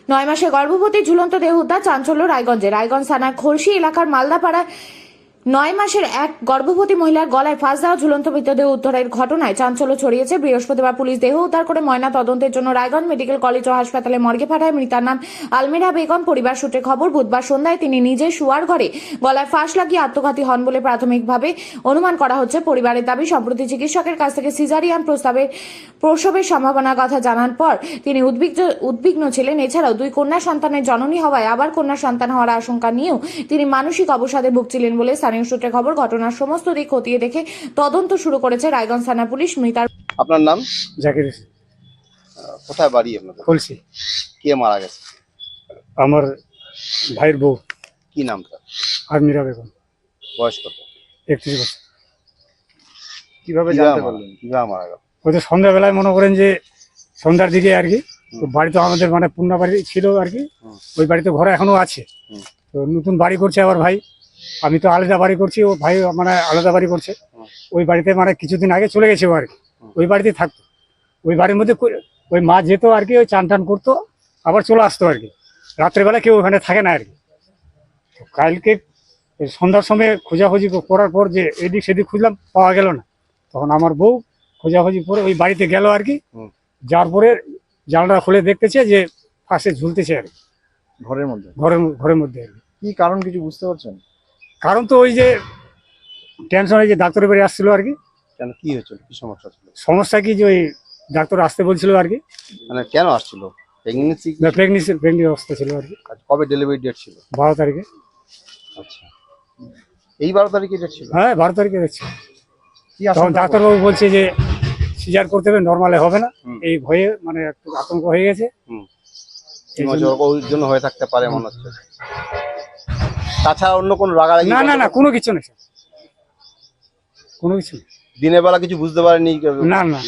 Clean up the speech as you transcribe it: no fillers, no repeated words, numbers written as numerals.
9 মাসে গর্ভবতী ঝুলন্ত দেহ উদ্ধার, চাঞ্চল্য রায়গঞ্জে। রায়গঞ্জ থানার খোরশি এলাকার মালদাপাড়ায় 9 মাসের এক গর্ভবতী মহিলার গলায় ফাঁস দেওয়া ঝুলন্ত মৃতদেহ উদ্ধারের ঘটনায় চাঞ্চল্য ছড়িয়েছে। বৃহস্পতিবার পুলিশ দেহ উদ্ধার করে ময়না তদন্তের জন্য রায়গঞ্জ মেডিকেল কলেজ ও হাসপাতালে মর্গে পাঠায়। মৃতার নাম আলমিরা বেগম। পরিবার সূত্রে খবর, বুধবার সন্ধ্যায় তিনি নিজে শোয়ার ঘরে গলায় ফাঁস লাগিয়ে আত্মঘাতী হন বলে প্রাথমিকভাবে অনুমান করা হচ্ছে। পরিবারের দাবি, সম্প্রতি চিকিৎসকের কাছ থেকে সিজারিয়ান প্রসবের সম্ভাবনার কথা জানার পর তিনি উদ্বিগ্ন ছিলেন। এছাড়াও 2 কন্যা সন্তানের জননী হওয়ায় আবার কন্যা সন্তান হওয়ার আশঙ্কা নিয়েও তিনি মানসিক অবসাদে ভুগছিলেন বলে স্থানীয় সূত্রে খবর। ঘটনার সমস্ত দিক খতিয়ে দেখে তদন্ত শুরু করেছে রায়গঞ্জ থানা পুলিশ। মৃতার আপনার নাম? জাকির। কোথায় বাড়ি আপনাদের? খুলছি। কে মারা গেছে? আমার ভাইয়ের বউ। কি নাম তার? আলমিরা বেগম। বয়স কত? 31 বছর। কিভাবে জানতে পারলেন কিভাবে মারা গেল? ওই তো সন্ধ্যাবেলায় মনে করেন যে সন্ধ্যার দিকে আর কি, তো বাড়ি তো আমাদের মানে পুন্না বাড়ি ছিল আর কি, ওই বাড়িতে ঘর এখনো আছে। তো নতুন বাড়ি করছে আবার ভাই, আমি তো আলাদা বাড়ি করছি, ও ভাই মানে আলাদা বাড়ি করছে। ওই বাড়িতে মানে কিছুদিন আগে চলে গেছে ও আর কি, ওই বাড়িতে থাকতো। ওই বাড়ির মধ্যে ওই মা যেত আর কি, ওই চান টান করতো, আবার চলে আসতো আর কি। রাত্রেবেলা কেউ ওখানে থাকে না আর কি। তো কালকে সন্ধ্যার সময় খোঁজাখুঁজি করার পর যে এদিক সেদিক খুঁজলাম, পাওয়া গেল না। তখন আমার বউ খোঁজাখুঁজি করে ওই বাড়িতে গেল আর কি। যার পরে জানলা খুলে দেখতেছে যে ফাঁসে ঝুলতেছে আর কি, ঘরের মধ্যে। ঘরের মধ্যে আর কি। কি কারণ কিছু বুঝতে পারছেন? কারণ তো ওই যে টেনশনে যে ডাক্তারের বাড়ি আসছিল আর কি। কেন, কি হয়েছিল, কি সমস্যা ছিল? সমস্যা কি যে ওই ডাক্তার আসতে বলছিল আর কি, মানে কেন আসছিল? প্রেগন্যান্সি? প্রেগনেন্সি অবস্থা ছিল আর কি। কবে ডেলিভারি ডেট ছিল? 12 তারিখে। আচ্ছা, এই 12 তারিখে ডেট ছিল? হ্যাঁ 12 তারিখে দেখছি। কি তখন আশঙ্কা ডাক্তারবাবু বলছে যে সিজার করতে হবে, নর্মালে হবে না। এই ভয়ে মানে একটু আতঙ্ক হয়ে গেছে। ওই জন্য হয়ে থাকতে পারে মনে হচ্ছে। তাছাড়া অন্য কোনো রাগারাগি? না না না, কোনো কিছু নেই, কোনো কিছু নেই। দিনের বেলা কিছু বুঝতে পারেনি? না না,